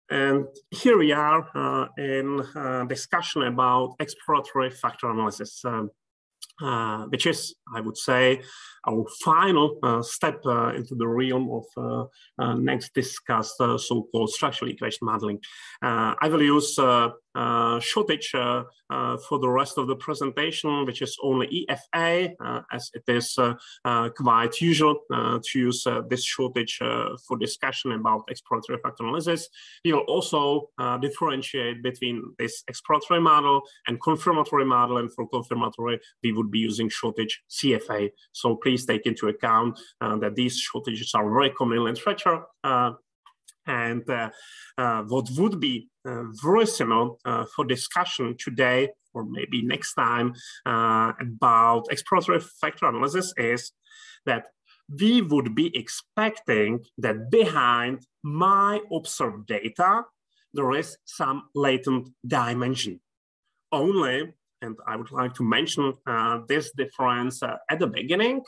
And here we are in discussion about exploratory factor analysis, which is, I would say, our final step into the realm of next discussed so-called structural equation modeling. I will use shortage for the rest of the presentation, which is only EFA, as it is quite usual to use this shortage for discussion about exploratory factor analysis. We will also differentiate between this exploratory model and confirmatory model, and for confirmatory, we would be using shortage CFA. So please take into account that these shortages are very common in literature. And what would be very similar for discussion today, or maybe next time, about exploratory factor analysis is that we would be expecting that behind my observed data, there is some latent dimension. Only, and I would like to mention this difference at the beginning.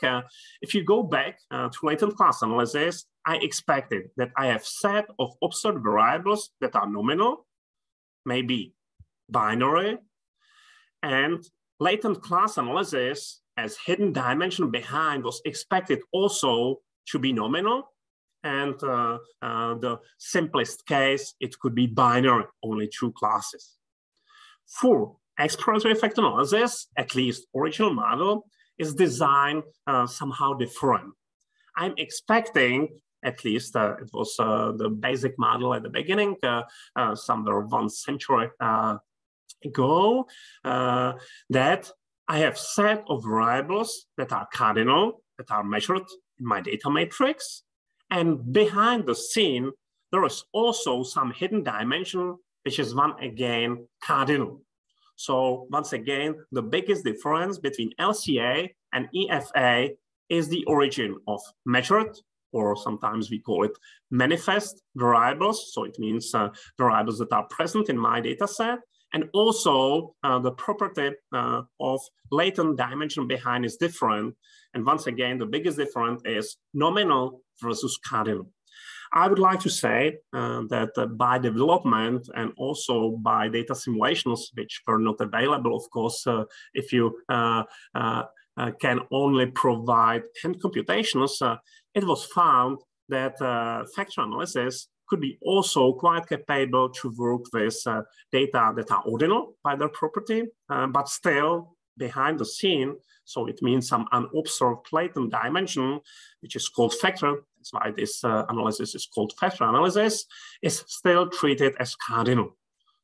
If you go back to latent class analysis, I expected that I have set of observed variables that are nominal, maybe binary, and latent class analysis as hidden dimension behind was expected also to be nominal. And the simplest case, it could be binary, only two classes. For exploratory factor analysis, at least original model, is designed somehow different. I'm expecting, at least it was the basic model at the beginning, somewhere 1 century ago, that I have set of variables that are cardinal, that are measured in my data matrix. And behind the scene, there is also some hidden dimension, which is one again cardinal. So once again, the biggest difference between LCA and EFA is the origin of measured, or sometimes we call it manifest variables. So it means variables that are present in my data set. And also the property of latent dimension behind is different. And once again, the biggest difference is nominal versus cardinal. I would like to say that by development and also by data simulations, which were not available, of course, if you can only provide hand computations, it was found that factor analysis could be also quite capable to work with data that are ordinal by their property, but still behind the scene. So it means some unobserved latent dimension, which is called factor. That's why this analysis is called factor analysis, is still treated as cardinal.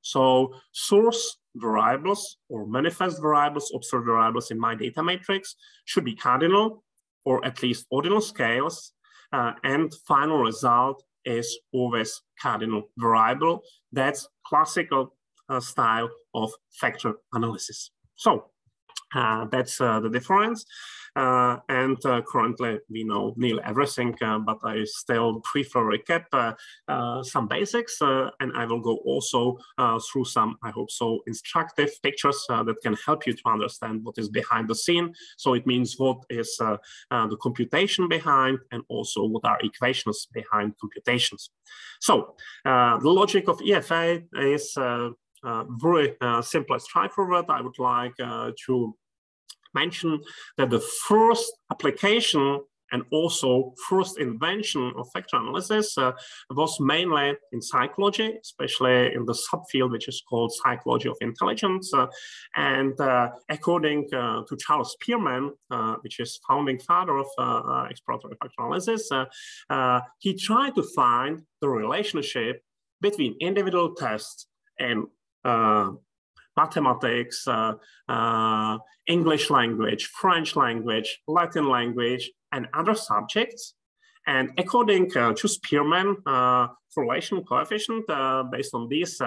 So source variables or manifest variables, observed variables in my data matrix should be cardinal or at least ordinal scales. And final result is always cardinal variable. That's classical style of factor analysis. So that's the difference. And currently we know nearly everything, but I still prefer recap some basics, and I will go also through some, I hope so, instructive pictures that can help you to understand what is behind the scene. So it means what is the computation behind, and also what are equations behind computations. So the logic of EFA is very simple and straightforward. I would like to mention that the first application and also first invention of factor analysis was mainly in psychology, especially in the subfield which is called psychology of intelligence. And according to Charles Spearman, which is founding father of exploratory factor analysis, he tried to find the relationship between individual tests and mathematics, English language, French language, Latin language, and other subjects. And according to Spearman, correlation coefficient, based on this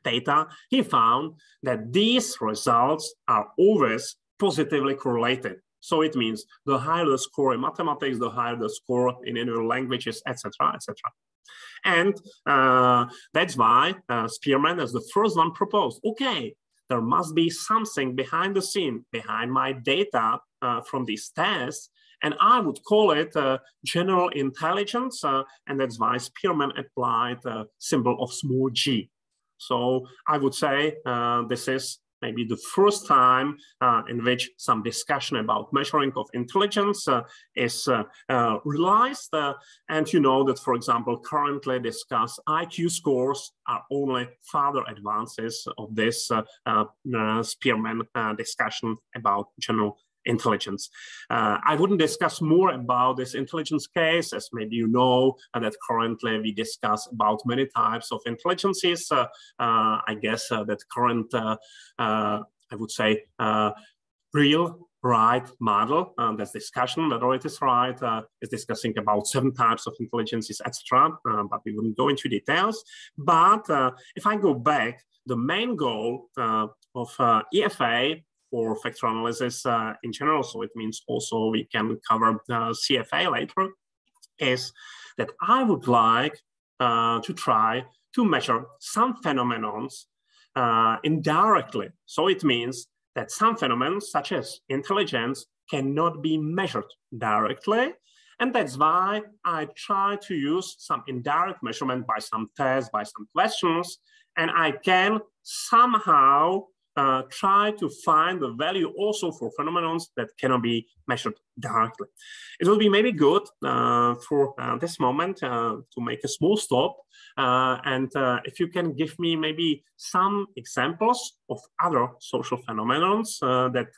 data, he found that these results are always positively correlated. So it means the higher the score in mathematics, the higher the score in individual languages, etc., etc. And that's why Spearman, as the first one, proposed, okay, there must be something behind the scene, behind my data from these tests, And I would call it general intelligence, and that's why Spearman applied the symbol of small g. So I would say this is maybe the first time in which some discussion about measuring of intelligence is realized. And you know that, for example, currently discussed IQ scores are only further advances of this Spearman discussion about general intelligence. I wouldn't discuss more about this intelligence case, as maybe you know that currently we discuss about many types of intelligences. I guess that current, I would say, real right model, that's discussion, whether it is right, is discussing about 7 types of intelligences, etc. But we wouldn't go into details. But if I go back, the main goal of EFA or factor analysis in general, so it means also we can cover CFA later, is that I would like to try to measure some phenomena indirectly. So it means that some phenomena, such as intelligence, cannot be measured directly. And that's why I try to use some indirect measurement by some tests, by some questions, and I can somehow try to find the value also for phenomena that cannot be measured directly. It will be maybe good for this moment to make a small stop. And if you can give me maybe some examples of other social phenomena that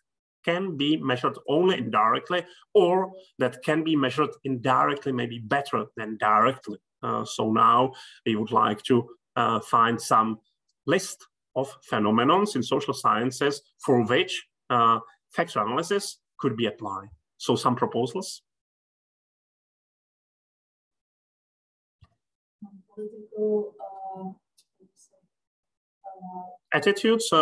can be measured only indirectly, or that can be measured indirectly maybe better than directly. So now we would like to find some list of phenomena in social sciences for which factor analysis could be applied. So some proposals. Political attitudes,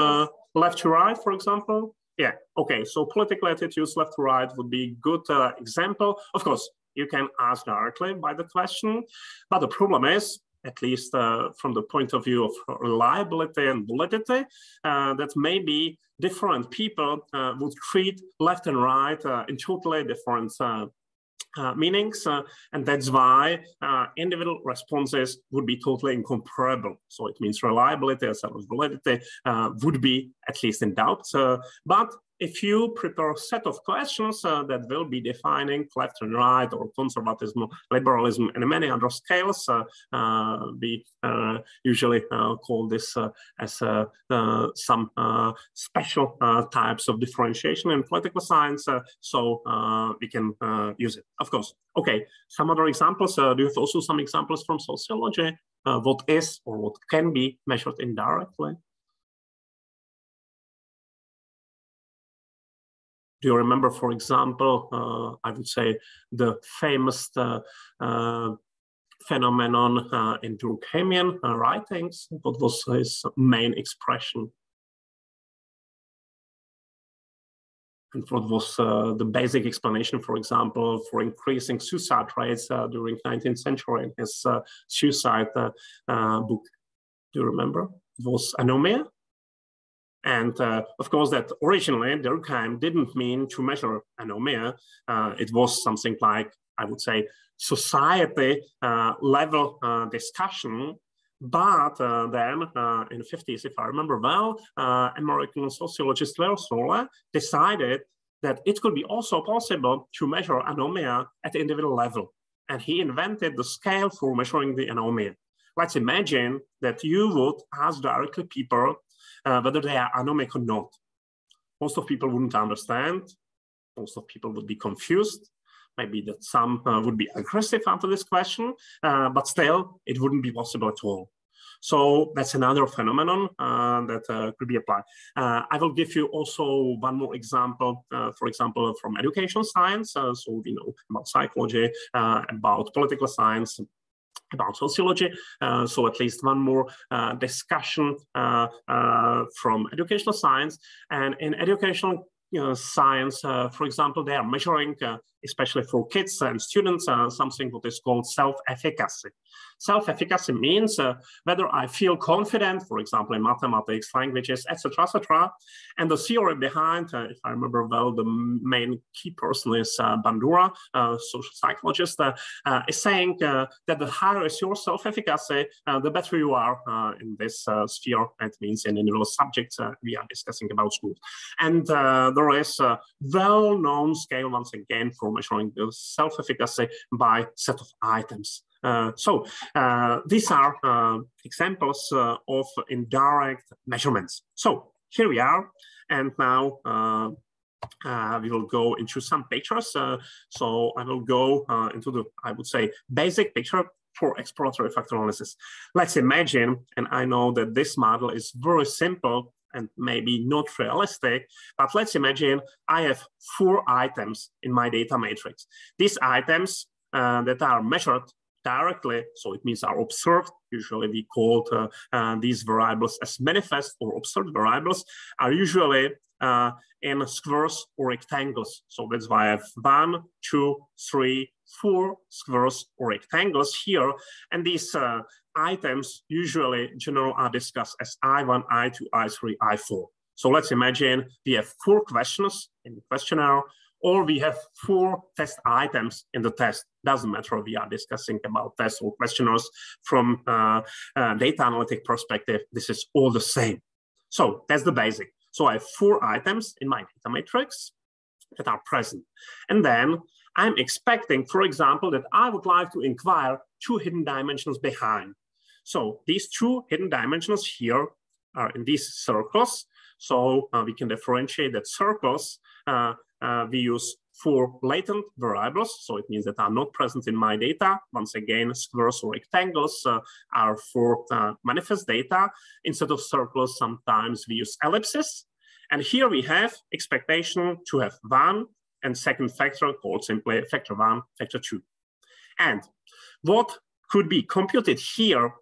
left to right, for example. Yeah, okay, so political attitudes left to right would be a good example. Of course, you can ask directly by the question, but the problem is, at least from the point of view of reliability and validity, that maybe different people would treat left and right in totally different meanings, and that's why individual responses would be totally incomparable. So it means reliability as well as validity would be at least in doubt. But if you prepare a set of questions that will be defining left and right, or conservatism, liberalism, and many other scales, we usually call this as some special types of differentiation in political science, so we can use it, of course. Okay, some other examples. Do you have also some examples from sociology? What is or what can be measured indirectly? Do you remember, for example, I would say the famous phenomenon in Durkheimian writings? What was his main expression? And what was the basic explanation, for example, for increasing suicide rates during 19th century in his suicide book? Do you remember? It was anomia. And of course, that originally Durkheim didn't mean to measure anomia. It was something like, I would say, society level discussion. But then in the 50s, if I remember well, American sociologist Leo Sola decided that it could be also possible to measure anomia at the individual level. And he invented the scale for measuring the anomia. Let's imagine that you would ask directly people whether they are anomic or not. Most of people wouldn't understand. Most of people would be confused. Maybe that some would be aggressive after this question, but still, it wouldn't be possible at all. So that's another phenomenon that could be applied. I will give you also one more example, for example, from educational science. So we know about psychology, about political science, about sociology. So at least one more discussion from educational science. And in educational science, for example, they are measuring, especially for kids and students, something what is called self-efficacy. Self-efficacy means whether I feel confident, for example, in mathematics, languages, etc., etc. And the theory behind, if I remember well, the main key person is Bandura, social psychologist, is saying that the higher is your self-efficacy, the better you are in this sphere. It means in individual subjects we are discussing about schools. And there is a well-known scale, once again, for measuring the self-efficacy by set of items. So these are examples of indirect measurements. So here we are, and now we will go into some pictures. So I will go into the, I would say, basic picture for exploratory factor analysis. Let's imagine, and I know that this model is very simple and maybe not realistic, but let's imagine I have 4 items in my data matrix. These items that are measured directly, so it means are observed. Usually we call these variables as manifest or observed variables, are usually in squares or rectangles. So that's why I have 1, 2, 3, 4 squares or rectangles here. And these items usually in general are discussed as I1, I2, I3, I4. So let's imagine we have 4 questions in the questionnaire, or we have 4 test items in the test. Doesn't matter, we are discussing about tests or questionnaires from data analytic perspective. This is all the same. So that's the basic. So I have 4 items in my data matrix that are present. And then I'm expecting, for example, that I would like to inquire 2 hidden dimensions behind. So these 2 hidden dimensions here are in these circles. So we can differentiate that circles we use 4 latent variables. So it means that are not present in my data. Once again, squares or rectangles are for manifest data. Instead of circles, sometimes we use ellipses. And here we have expectation to have 1 and second factor called simply factor 1, factor 2. And what could be computed here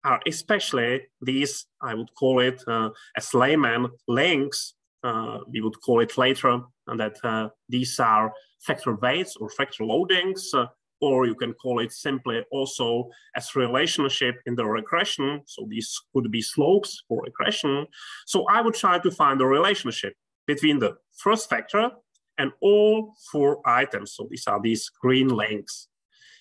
are especially these, I would call it as layman, links. We would call it later, and that these are factor weights or factor loadings, or you can call it simply also as relationship in the regression. So these could be slopes for regression. So I would try to find a relationship between the first factor and all 4 items. So these are these green links.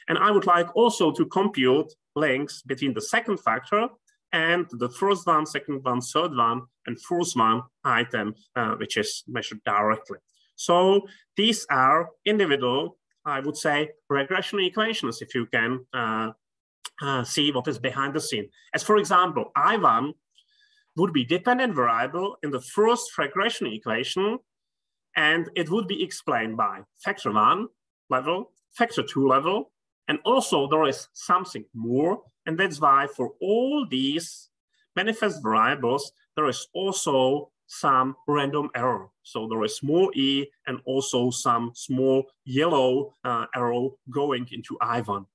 And I would like also to compute links between the second factor and the first one, second one, third one, and fourth one item, which is measured directly. So these are individual, I would say, regression equations, if you can see what is behind the scene. As for example, I1 would be dependent variable in the first regression equation, and it would be explained by factor 1 level, factor 2 level, and also there is something more, and that's why for all these manifest variables, there is also some random error. So there is small e and also some small yellow arrow going into I1.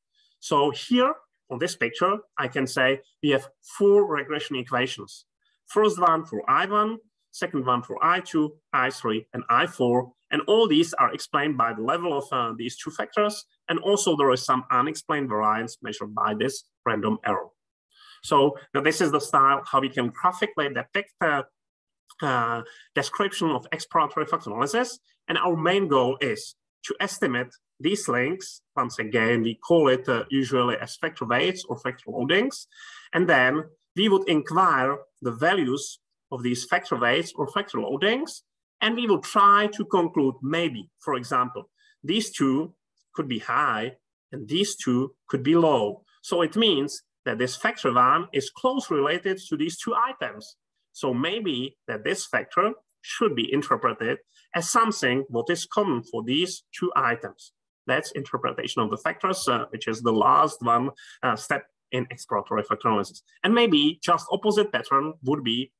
So here on this picture, I can say we have 4 regression equations. First one for I1, second one for I2, I3, and I4. And all these are explained by the level of these 2 factors. And also there is some unexplained variance measured by this random error. So now this is the style how we can graphically depict the description of exploratory factor analysis. And our main goal is to estimate these links. Once again, we call it usually as factor weights or factor loadings. And then we would inquire the values of these factor weights or factor loadings. And we will try to conclude maybe, for example, these 2 could be high and these 2 could be low. So it means that this factor 1 is closely related to these 2 items. So maybe that this factor should be interpreted as something what is common for these 2 items. That's interpretation of the factors, which is the last one step in exploratory factor analysis. And maybe just opposite pattern would be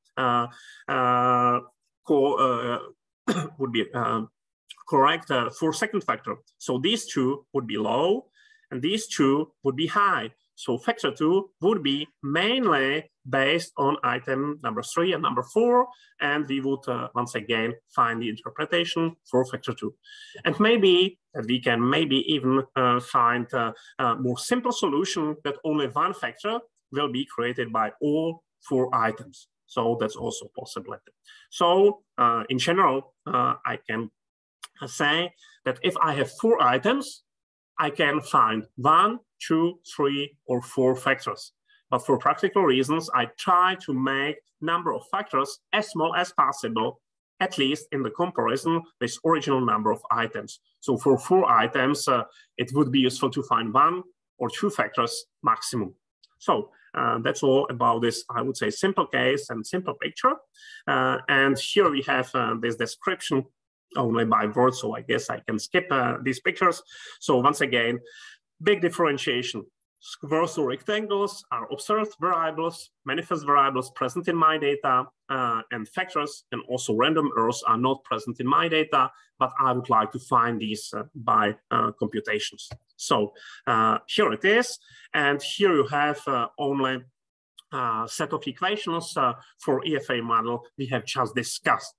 correct for second factor. So these 2 would be low and these 2 would be high. So factor 2 would be mainly based on item number 3 and number 4, and we would once again find the interpretation for factor 2. And maybe we can even find a more simple solution that only one factor will be created by all 4 items. So that's also a possibility. So in general, I can say that if I have 4 items, I can find 1, 2, 3, or 4 factors. But for practical reasons, I try to make number of factors as small as possible, at least in the comparison with original number of items. So for 4 items, it would be useful to find 1 or 2 factors maximum. So that's all about this, I would say, simple case and simple picture. And here we have this description only by words, so I guess I can skip these pictures. So once again, big differentiation. Squares or rectangles are observed variables, manifest variables present in my data, and factors and also random errors are not present in my data, but I would like to find these by computations. So here it is, and here you have only set of equations for EFA model we have just discussed.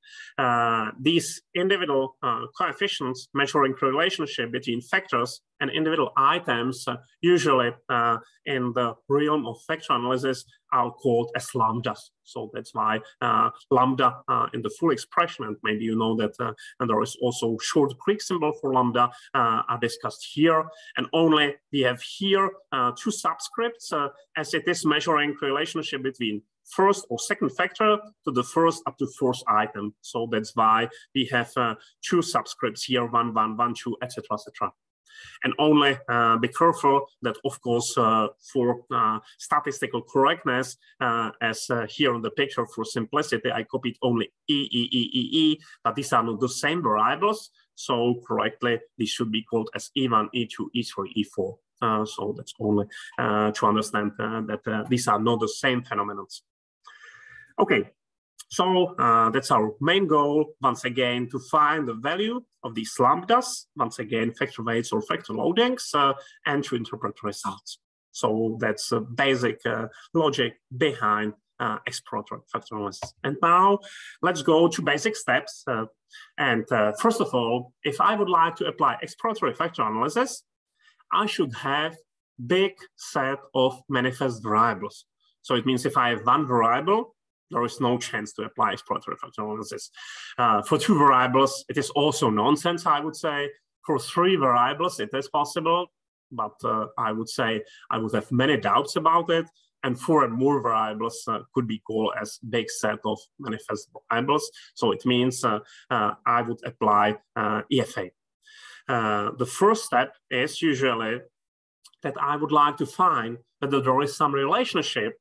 These individual coefficients measuring the relationship between factors and individual items, usually in the realm of factor analysis, are called as lambdas. So that's why lambda in the full expression, and maybe you know that and there is also short Greek symbol for lambda, are discussed here. And only we have here 2 subscripts as it is measuring the relationship between first or second factor to the first up to 4th item. So that's why we have 2 subscripts here, 1, 1, 1, 2, etc., etc. And only be careful that, of course, for statistical correctness, as here on the picture for simplicity, I copied only E, but these are not the same variables. So correctly, these should be called as E1, E2, E3, E4. So that's only to understand that these are not the same phenomena. Okay. So that's our main goal, once again, to find the value of these lambdas, once again, factor weights or factor loadings, and to interpret results. So that's a basic logic behind exploratory factor analysis. And now let's go to basic steps. First of all, if I would like to apply exploratory factor analysis, I should have big set of manifest variables. So it means if I have 1 variable, there is no chance to apply exploratory factor analysis. For 2 variables, it is also nonsense, I would say. For 3 variables, it is possible, but I would say I would have many doubts about it. And 4 and more variables could be called as big set of manifest variables. So it means I would apply EFA. The first step is usually that I would like to find whether there is some relationship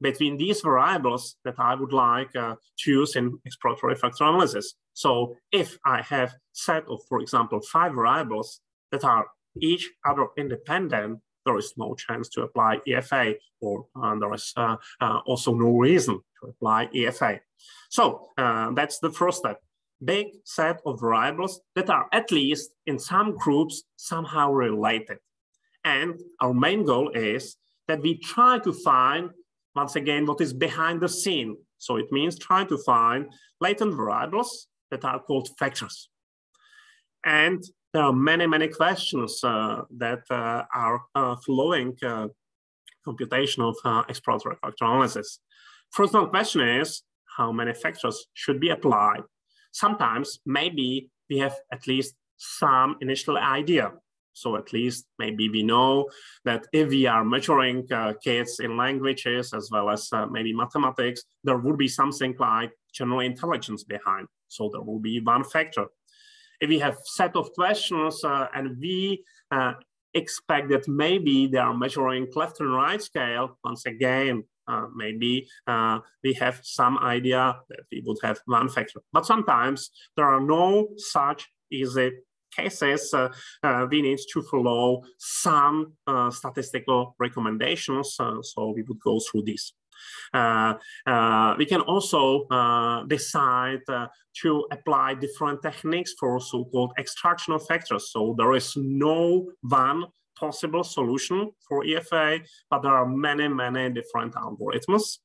between these variables that I would like to use in exploratory factor analysis. So if I have set of, for example, 5 variables that are each other independent, there is no chance to apply EFA, or there is also no reason to apply EFA. So that's the first step. Big set of variables that are at least in some groups somehow related. And our main goal is that we try to find, once again, what is behind the scene. So it means trying to find latent variables that are called factors. And there are many, many questions that are following computation of exploratory factor analysis. First one question is, how many factors should be applied? Sometimes maybe we have at least some initial idea. So at least maybe we know that if we are measuring kids in languages as well as maybe mathematics, there would be something like general intelligence behind. So there will be 1 factor. If we have set of questions and we expect that maybe they are measuring left and right scale, once again, maybe we have some idea that we would have 1 factor. But sometimes there are no such easy cases. We need to follow some statistical recommendations, so we would go through this. We can also decide to apply different techniques for so-called extraction of factors. So there is no one possible solution for EFA, but there are many, many different algorithms.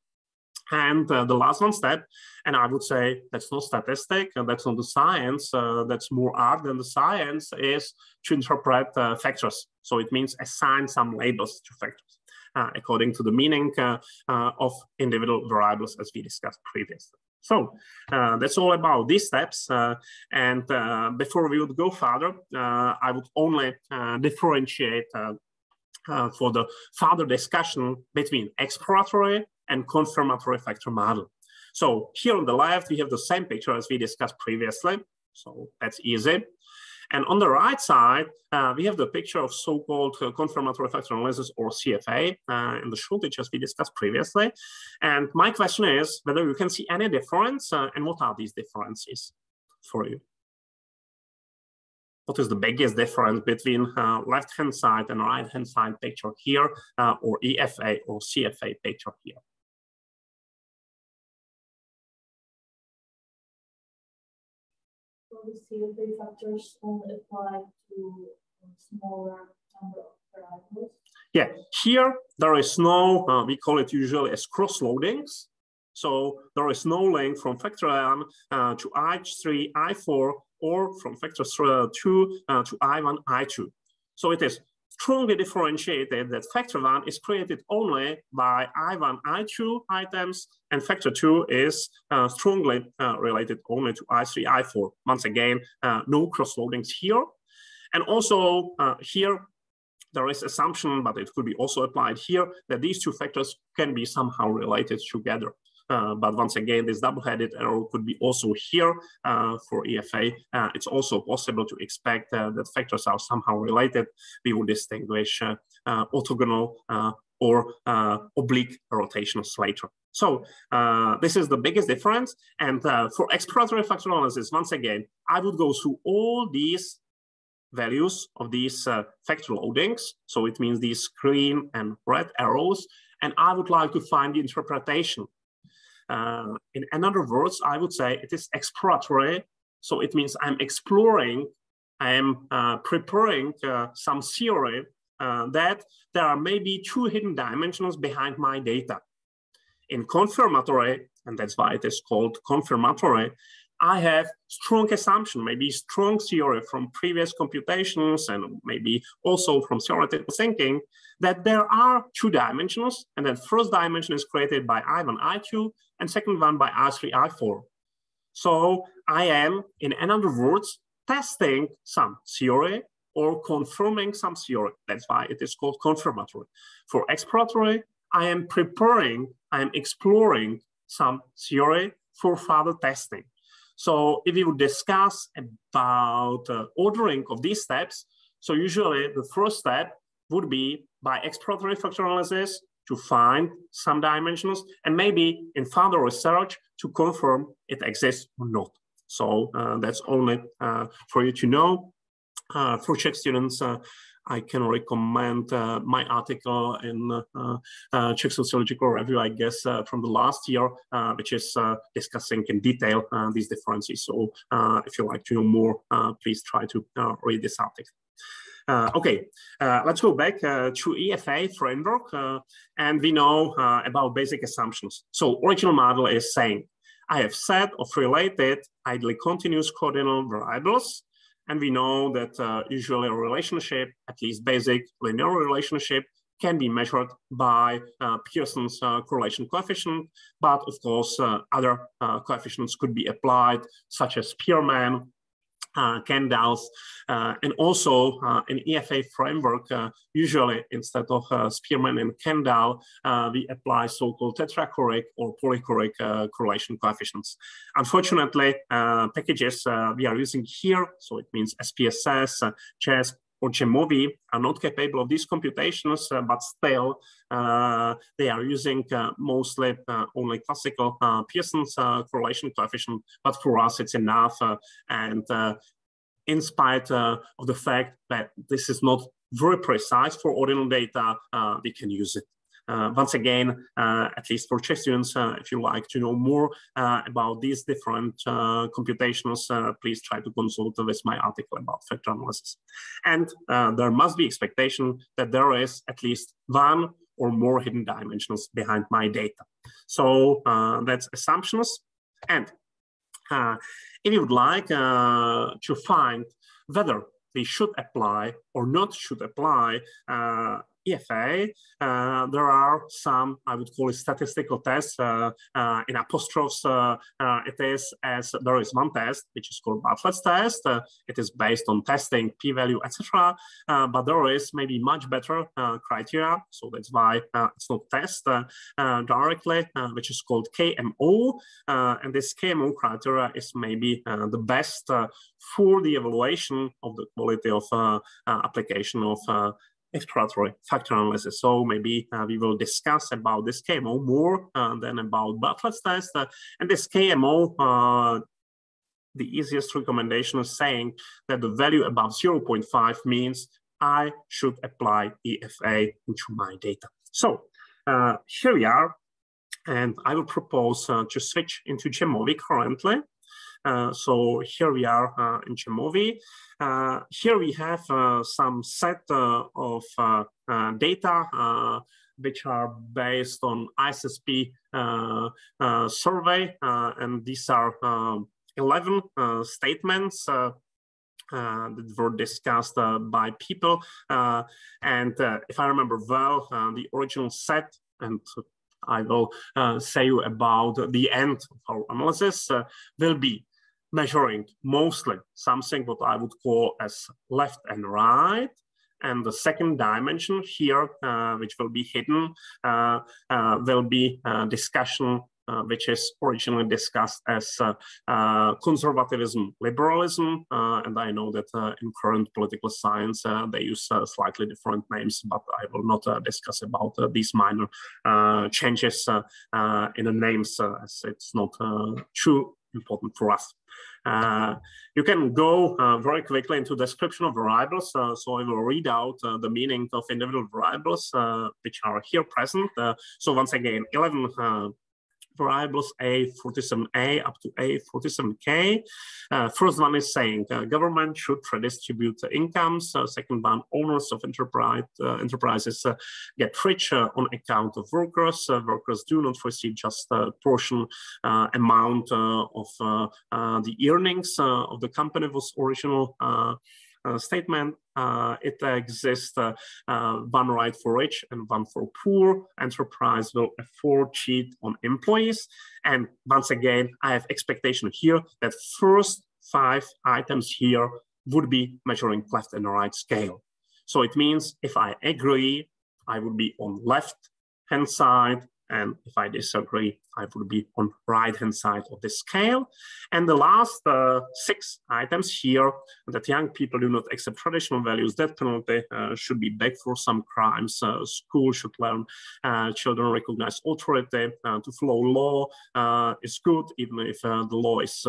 And the last one step, and I would say that's not statistic, that's not the science, that's more art than the science, is to interpret factors. So it means assign some labels to factors according to the meaning of individual variables, as we discussed previously. So that's all about these steps. And before we would go further, I would only differentiate for the further discussion between exploratory and confirmatory factor model. So here on the left, we have the same picture as we discussed previously. So that's easy. And on the right side, we have the picture of so-called confirmatory factor analysis, or CFA, in the shortage as we discussed previously. And my question is whether you can see any difference and what are these differences for you? What is the biggest difference between left-hand side and right-hand side picture here, or EFA or CFA picture here? The CFA factors only apply to a smaller number of variables. Yeah, here there is no, we call it usually as cross-loadings. So there is no link from factor n to I3, I4, or from factor 2 to I1, I2. So it is strongly differentiated that factor 1 is created only by I1, I2 items, and factor 2 is strongly related only to I3, I4. Once again, no cross-loadings here. And also here, there is assumption, but it could be also applied here, that these two factors can be somehow related together. But once again, this double-headed arrow could be also here for EFA. It's also possible to expect that factors are somehow related. We would distinguish orthogonal or oblique rotations later. So this is the biggest difference. And for exploratory factor analysis, once again, I would go through all these values of these factor loadings. So it means these green and red arrows. And I would like to find the interpretation. In other words, I would say it is exploratory. So it means I'm exploring, I am preparing some theory that there are maybe two hidden dimensions behind my data. In confirmatory, and that's why it is called confirmatory, I have strong assumption, maybe strong theory from previous computations and maybe also from theoretical thinking that there are two dimensions, and that first dimension is created by I1, I2, and second one by I3, I4. So I am, in other words, testing some theory or confirming some theory. That's why it is called confirmatory. For exploratory, I am preparing, I am exploring some theory for further testing. So if we would discuss about ordering of these steps, so usually the first step would be by exploratory factor analysis to find some dimensions, and maybe in further research to confirm it exists or not. So that's only for you to know. For Czech students, I can recommend my article in Czech Sociological Review, I guess, from the last year, which is discussing in detail these differences. So if you like to know more, please try to read this article. Okay, let's go back to EFA framework, and we know about basic assumptions. So original model is saying, I have set of related ideally continuous coordinate variables. And we know that usually a relationship, at least basic linear relationship, can be measured by Pearson's correlation coefficient. But of course, other coefficients could be applied, such as Spearman, Kendall's, and also in EFA framework, usually instead of Spearman and Kendall, we apply so-called tetrachoric or polychoric correlation coefficients. Unfortunately, packages we are using here, so it means SPSS, CHESS, or JAMOVI are not capable of these computations, but still they are using mostly only classical Pearson's correlation coefficient. But for us, it's enough. And in spite of the fact that this is not very precise for ordinal data, we can use it. once again, at least for chess students, if you like to know more about these different computations, please try to consult with my article about factor analysis. And there must be expectation that there is at least one or more hidden dimensions behind my data. So that's assumptions. And if you would like to find whether we should apply or not should apply EFA, there are some, I would call it statistical tests. In apostrophes, it is as there is one test, which is called Bartlett's test. It is based on testing, p-value, etc. But there is maybe much better criteria. So that's why it's not test directly, which is called KMO. And this KMO criteria is maybe the best for the evaluation of the quality of application of exploratory factor analysis. So maybe we will discuss about this KMO more than about Bartlett's test. And this KMO, the easiest recommendation is saying that the value above 0.5 means I should apply EFA into my data. So here we are, and I will propose to switch into JAMOVI currently. So here we are in JAMOVI. Here we have some set of data which are based on ISSP survey, and these are 11 statements that were discussed by people. And if I remember well, the original set, and I will say you about the end of our analysis, will be measuring mostly something what I would call as left and right. And the second dimension here, which will be hidden, will be discussion which is originally discussed as conservatism, liberalism. And I know that in current political science, they use slightly different names, but I will not discuss about these minor changes in the names, as it's not too important for us. You can go very quickly into description of variables. So I will read out the meaning of individual variables which are here present. So once again, 11 variables A47A up to A47K. First one is saying government should redistribute incomes. Second one, owners of enterprises get rich on account of workers. Workers do not receive just a portion amount of the earnings of the company was original statement. It exists one right for rich and one for poor. Enterprise will afford cheat on employees. And once again, I have expectation here that first 5 items here would be measuring left and right scale. So it means if I agree, I would be on left hand side, and if I disagree, I would be on right-hand side of the scale. And the last 6 items here, that young people do not accept traditional values, death penalty should be back for some crimes. School should learn children recognize authority. To follow law is good, even if the law is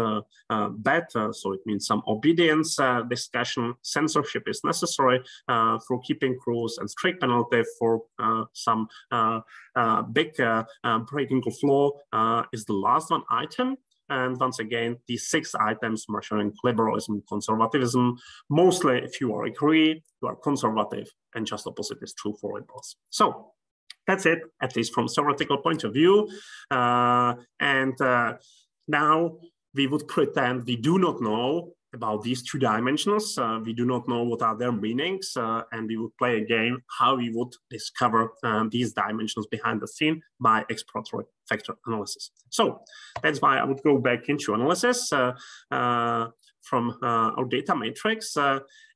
bad. So it means some obedience. Discussion, censorship is necessary for keeping rules, and strict penalty for some big breaking of law is the last one item. And once again, these 6 items measuring liberalism, conservatism. Mostly, if you are agree, you are conservative, and just opposite is true for liberals. So that's it, at least from theoretical point of view. And now we would pretend we do not know about these 2 dimensions. We do not know what are their meanings, and we would play a game how we would discover these dimensions behind the scene by exploratory factor analysis. So that's why I would go back into analysis from our data matrix.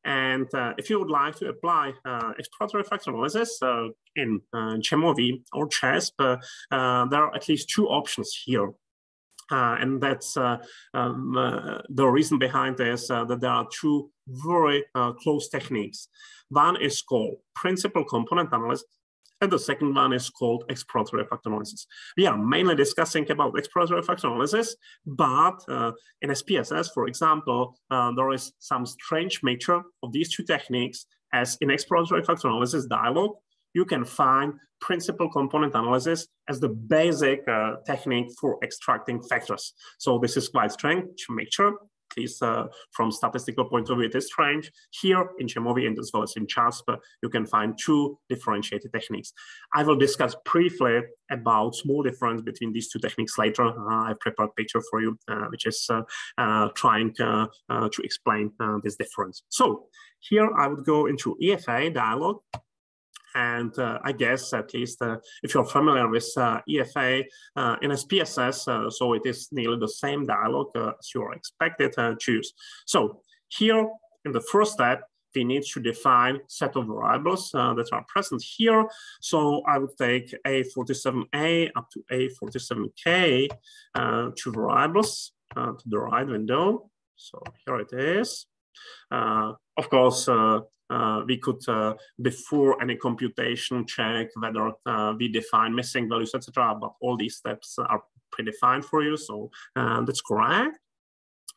And if you would like to apply exploratory factor analysis in JAMOVI or CHESP, there are at least 2 options here. And that's the reason behind this, that there are 2 very close techniques. One is called principal component analysis, and the second one is called exploratory factor analysis. We are mainly discussing about exploratory factor analysis, but in SPSS, for example, there is some strange mixture of these 2 techniques, as in exploratory factor analysis dialog, you can find principal component analysis as the basic technique for extracting factors. So this is quite strange to make sure, at least from statistical point of view, it is strange. Here in JAMOVI and as well as in JASP, you can find two differentiated techniques. I will discuss briefly about small difference between these two techniques later. I've prepared a picture for you, which is trying to explain this difference. So here I would go into EFA dialog. And I guess, at least if you're familiar with EFA in SPSS, so it is nearly the same dialog as you are expected to choose. So here in the first step, we need to define set of variables that are present here. So I would take A47A up to A47K two variables to the right window. So here it is. Of course, we could, before any computation, check whether we define missing values, etc. But all these steps are predefined for you, so that's correct.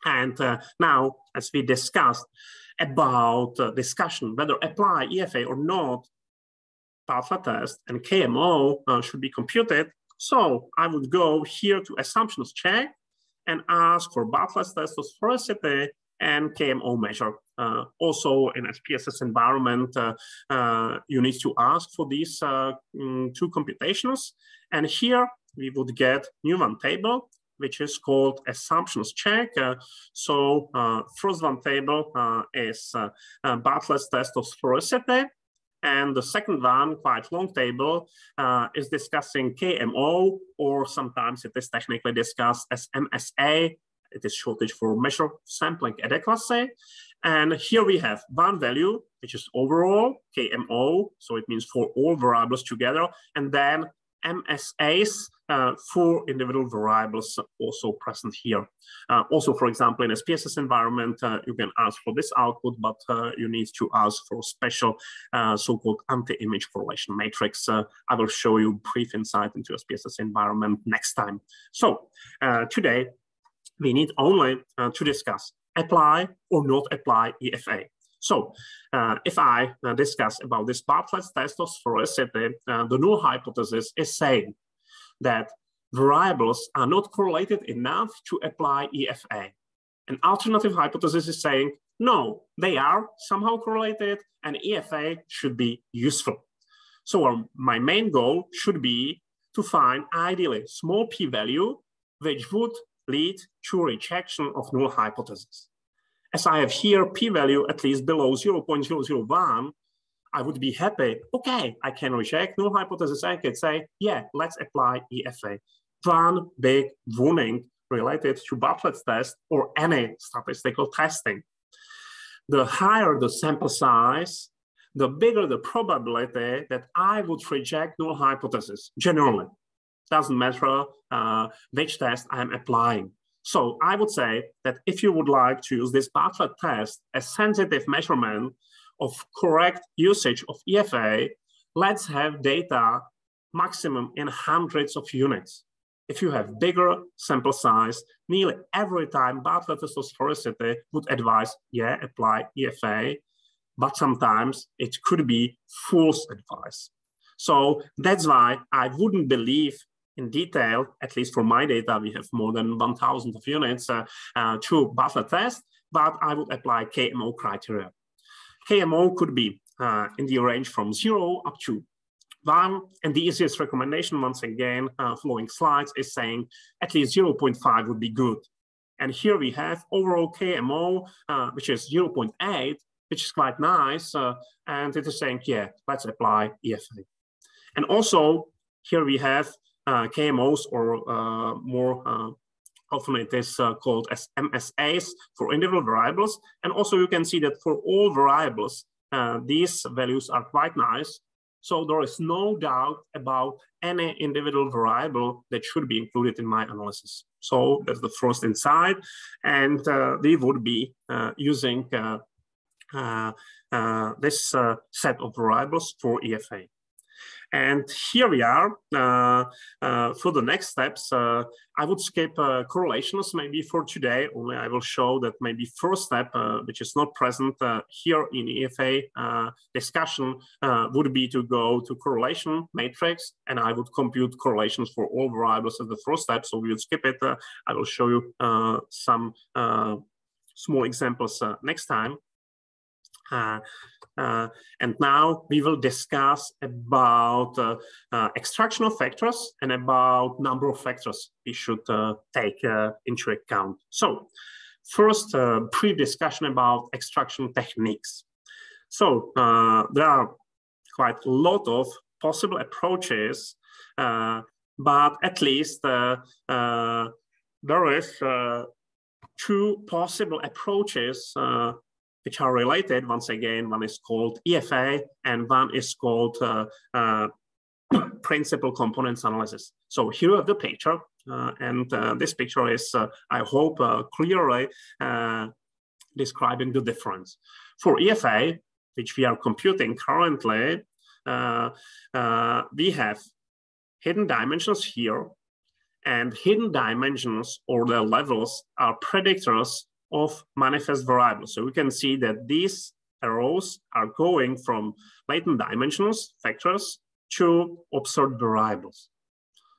And now, as we discussed about discussion whether apply EFA or not, Bartlett test and KMO should be computed. So I would go here to assumptions check and ask for Bartlett test authority and KMO measure. Also in SPSS environment, you need to ask for these two computations. And here we would get new one table, which is called assumptions check. So first one table is Bartlett's test of sphericity. And the second one, quite long table, is discussing KMO, or sometimes it is technically discussed as MSA. It is shortage for measure sampling adequacy. And here we have one value, which is overall KMO. So it means for all variables together. And then MSAs for individual variables also present here. Also, for example, in a SPSS environment, you can ask for this output, but you need to ask for special so-called anti-image correlation matrix. I will show you brief insight into a SPSS environment next time. So today, we need only to discuss apply or not apply EFA. So if I discuss about this Bartlett's test of sphericity, the null hypothesis is saying that variables are not correlated enough to apply EFA. An alternative hypothesis is saying, no, they are somehow correlated and EFA should be useful. So my main goal should be to find ideally small p-value, which would lead to rejection of null hypothesis. As I have here p-value at least below 0.001, I would be happy. Okay, I can reject null hypothesis. I can say, yeah, let's apply EFA. One big warning related to Bartlett's test or any statistical testing. The higher the sample size, the bigger the probability that I would reject null hypothesis generally. Doesn't matter which test I'm applying. So I would say that if you would like to use this Bartlett test as sensitive measurement of correct usage of EFA, let's have data maximum in hundreds of units. If you have bigger sample size, nearly every time Bartlett test of sphericity would advise, yeah, apply EFA, but sometimes it could be false advice. So that's why I wouldn't believe in detail, at least for my data, we have more than 1,000 of units to Bartlett test, but I would apply KMO criteria. KMO could be in the range from 0 up to 1, and the easiest recommendation, once again, following slides, is saying at least 0.5 would be good. And here we have overall KMO, which is 0.8, which is quite nice, and it is saying, yeah, let's apply EFA. And also, here we have KMOs, or more often it is called as MSAs for individual variables. And also you can see that for all variables, these values are quite nice. So there is no doubt about any individual variable that should be included in my analysis. So that's the first insight. And we would be using this set of variables for EFA. And here we are. For the next steps, I would skip correlations maybe for today. Only I will show that maybe first step, which is not present here in EFA discussion, would be to go to correlation matrix, and I would compute correlations for all variables as the first step. So we would skip it. I will show you some small examples next time. And now we will discuss about extraction of factors and about number of factors we should take into account. So first, brief discussion about extraction techniques. So there are quite a lot of possible approaches, but at least there is two possible approaches which are related. Once again, one is called EFA and one is called principal components analysis. So here are the picture, and this picture is, I hope, clearly describing the difference. For EFA, which we are computing currently, we have hidden dimensions here, and hidden dimensions or their levels are predictors of manifest variables. So we can see that these arrows are going from latent dimensions, factors, to observed variables.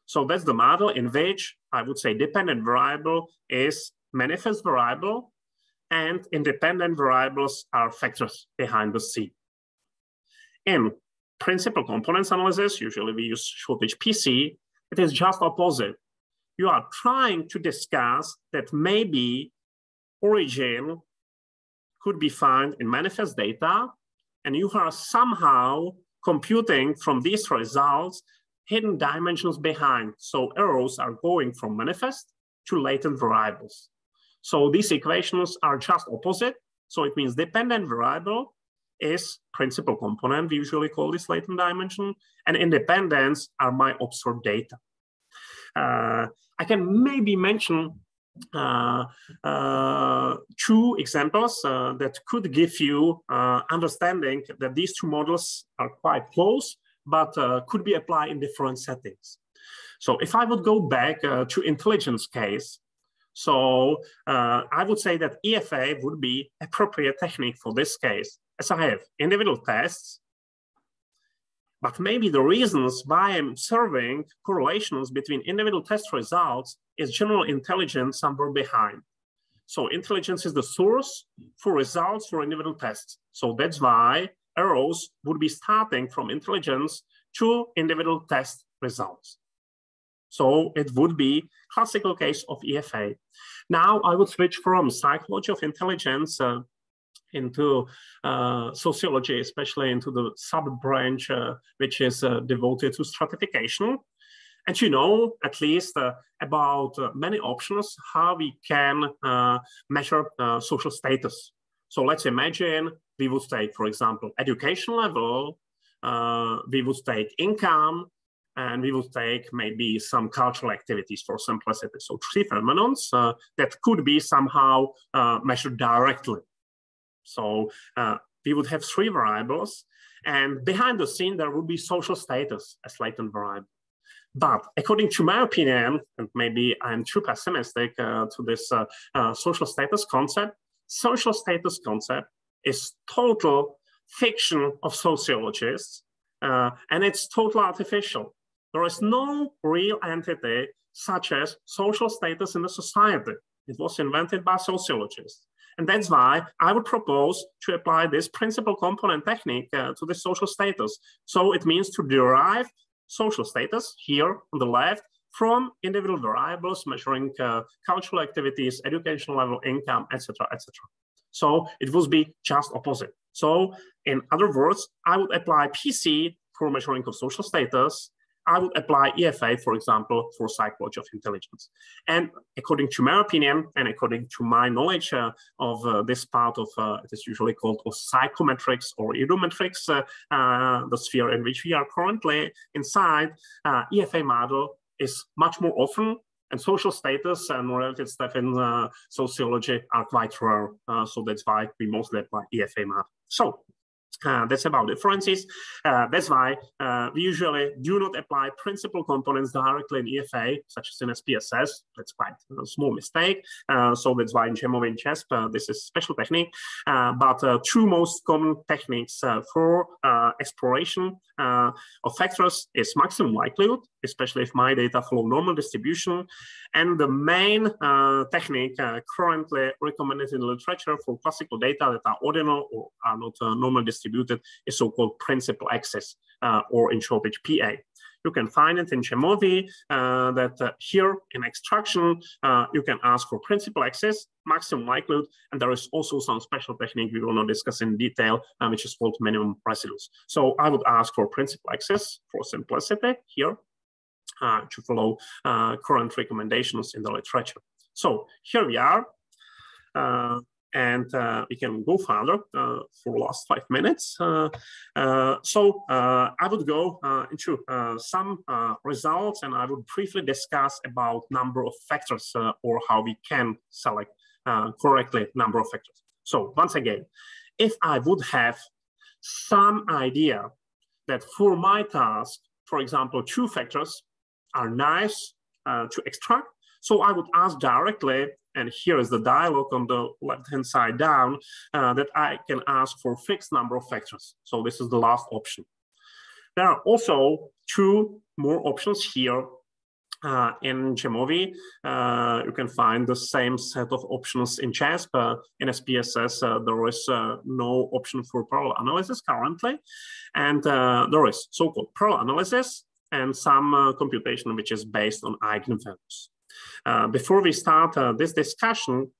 So that's the model in which I would say dependent variable is manifest variable and independent variables are factors behind the scene. In principal components analysis, usually we use shortage PC, it is just opposite. You are trying to discuss that maybe origin could be found in manifest data, and you are somehow computing from these results hidden dimensions behind. So arrows are going from manifest to latent variables. So these equations are just opposite. So it means dependent variable is principal component, we usually call this latent dimension, and independents are my observed data. I can maybe mention two examples that could give you understanding that these two models are quite close, but could be applied in different settings. So if I would go back to intelligence case, so I would say that EFA would be appropriate technique for this case, as I have individual tests, but maybe the reasons why I'm observing correlations between individual test results is general intelligence somewhere behind. So intelligence is the source for results for individual tests. So that's why arrows would be starting from intelligence to individual test results. So it would be classical case of EFA. Now I would switch from psychology of intelligence into sociology, especially into the sub-branch which is devoted to stratification. And you know, at least about many options how we can measure social status. So let's imagine we would take, for example, education level, we would take income, and we would take maybe some cultural activities for simplicity. So three phenomena that could be somehow measured directly. So we would have three variables, and behind the scene, there would be social status as latent variable. But according to my opinion, and maybe I'm too pessimistic to this social status concept is total fiction of sociologists, and it's totally artificial. There is no real entity such as social status in the society. It was invented by sociologists. And that's why I would propose to apply this principal component technique to the social status. So it means to derive social status here on the left from individual variables measuring cultural activities, educational level, income, etc., etc. So it would be just opposite. So in other words, I would apply PC for measuring of social status. I would apply EFA, for example, for psychology of intelligence. And according to my opinion, and according to my knowledge of this part of, it is usually called of psychometrics or edometrics, the sphere in which we are currently inside, EFA model is much more often, and social status and related stuff in sociology are quite rare. So that's why we mostly apply EFA model. So That's about differences. That's why we usually do not apply principal components directly in EFA, such as in SPSS. That's quite a small mistake. So that's why in JAMOVI and CHESP, this is a special technique. But two most common techniques for exploration of factors is maximum likelihood, especially if my data follow normal distribution. And the main technique currently recommended in the literature for classical data that are ordinal or are not normal distributed is so-called principal access, or in short, PA. You can find it in JAMOVI that here in extraction, you can ask for principal access, maximum likelihood, and there is also some special technique we will not discuss in detail, which is called minimum residues. So I would ask for principal access for simplicity here to follow current recommendations in the literature. So here we are. And we can go further for the last 5 minutes. So I would go into some results, and I would briefly discuss about number of factors or how we can select correctly number of factors. So once again, if I would have some idea that for my task, for example, 2 factors are nice to extract, so I would ask directly, and here is the dialog on the left-hand side down, that I can ask for fixed number of factors. So this is the last option. There are also 2 more options here in JAMOVI. You can find the same set of options in CHESP. In SPSS, there is no option for parallel analysis currently. And there is so-called parallel analysis and some computation which is based on eigenvalues. Before we start this discussion,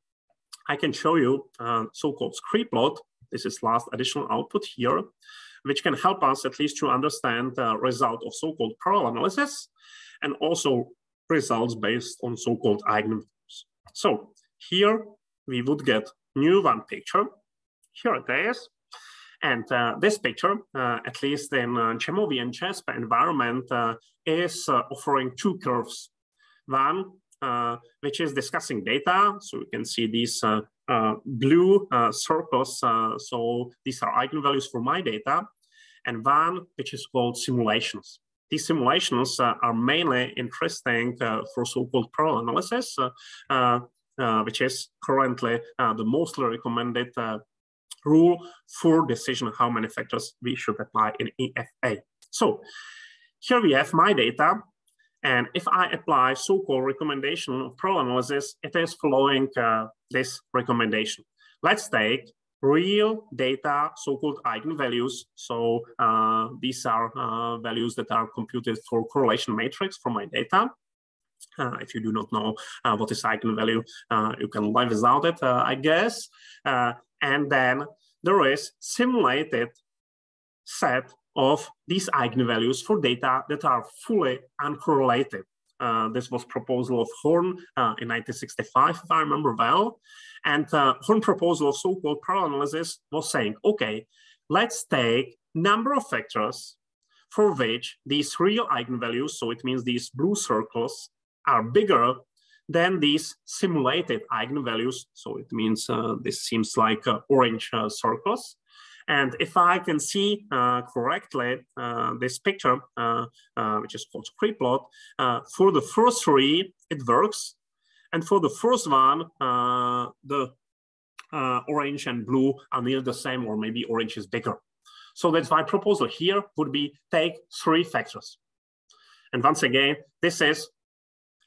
I can show you so-called scree plot. This is last additional output here, which can help us at least to understand the result of so-called parallel analysis and also results based on so-called eigenvalues. So here we would get new one picture. Here it is. And this picture, at least in JAMOVI and CHESP environment, is offering 2 curves. One, which is discussing data. So you can see these blue circles. So these are eigenvalues for my data. And one, which is called simulations. These simulations are mainly interesting for so-called parallel analysis, which is currently the mostly recommended rule for decision how many factors we should apply in EFA. So here we have my data. And if I apply so-called recommendation of parallel analysis, it is following this recommendation. Let's take real data, so-called eigenvalues. So these are values that are computed for correlation matrix for my data. If you do not know what is eigenvalue, you can live without it, I guess. And then there is simulated set of these eigenvalues for data that are fully uncorrelated. This was proposal of Horn in 1965, if I remember well. And Horn proposal of so-called parallel analysis was saying, okay, let's take number of factors for which these real eigenvalues, so it means these blue circles, are bigger than these simulated eigenvalues. So it means this seems like orange circles. And if I can see correctly this picture, which is called scree plot, for the first 3, it works. And for the first one, the orange and blue are near the same, or maybe orange is bigger. So that's my proposal here would be take 3 factors. And once again, this is,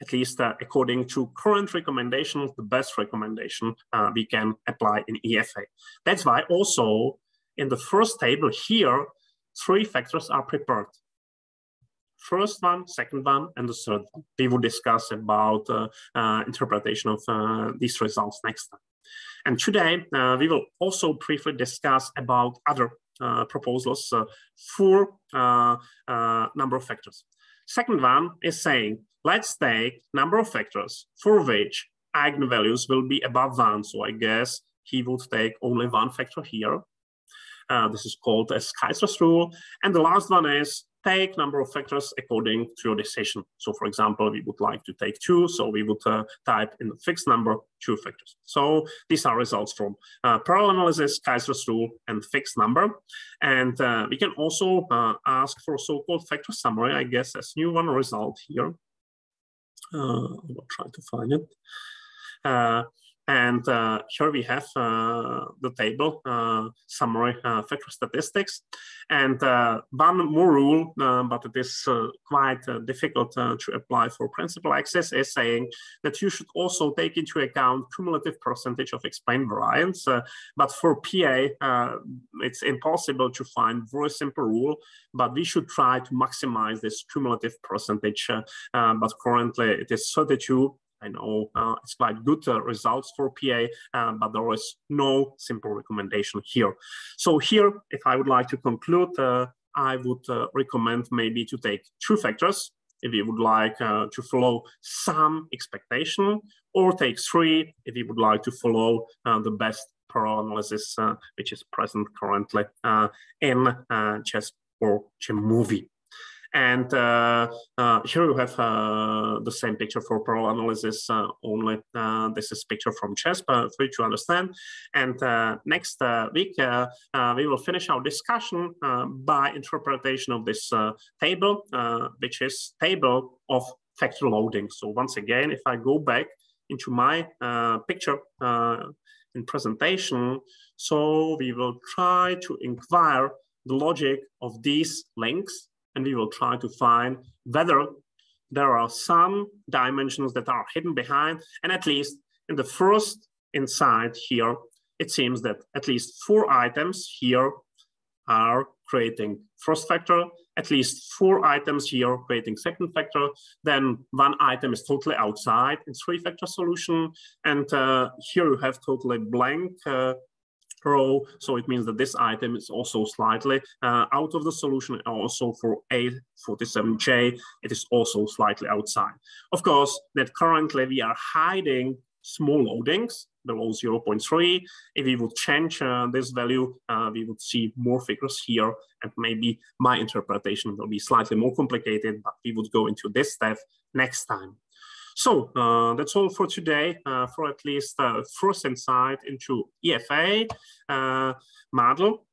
at least according to current recommendations, the best recommendation we can apply in EFA. That's why also in the first table here, 3 factors are prepared. First one, second one, and the third one. We will discuss about interpretation of these results next time. And today, we will also briefly discuss about other proposals for number of factors. Second one is saying, let's take number of factors for which eigenvalues will be above 1. So I guess he would take only 1 factor here. This is called as Kaiser's rule. And the last one is take number of factors according to your decision. So for example, we would like to take 2, so we would type in the fixed number 2 factors. So these are results from parallel analysis, Kaiser's rule, and fixed number. And we can also ask for a so-called factor summary, I guess, as new one result here. I will try to find it. And here we have the table summary factor statistics. And one more rule, but it is quite difficult to apply for principal axis, is saying that you should also take into account cumulative percentage of explained variance. But for PA, it's impossible to find very simple rule, but we should try to maximize this cumulative percentage. But currently it is 32. I know it's quite good results for PA, but there is no simple recommendation here. So here, if I would like to conclude, I would recommend maybe to take 2 factors if you would like to follow some expectation, or take 3 if you would like to follow the best parallel analysis which is present currently in CHESS or JAMOVI. And here you have the same picture for parallel analysis, only this is picture from CHESS for you to understand. And next week, we will finish our discussion by interpretation of this table, which is table of factor loading. So once again, if I go back into my picture in presentation, so we will try to inquire the logic of these links, and we will try to find whether there are some dimensions that are hidden behind. And at least in the first inside here, it seems that at least 4 items here are creating first factor, at least 4 items here creating second factor, then 1 item is totally outside in 3-factor solution. And here you have totally blank row, so it means that this item is also slightly out of the solution. Also for A47J, it is also slightly outside. Of course, that currently we are hiding small loadings below 0.3. If we would change this value, we would see more figures here, and maybe my interpretation will be slightly more complicated, but we would go into this step next time. So that's all for today, for at least first insight into EFA model.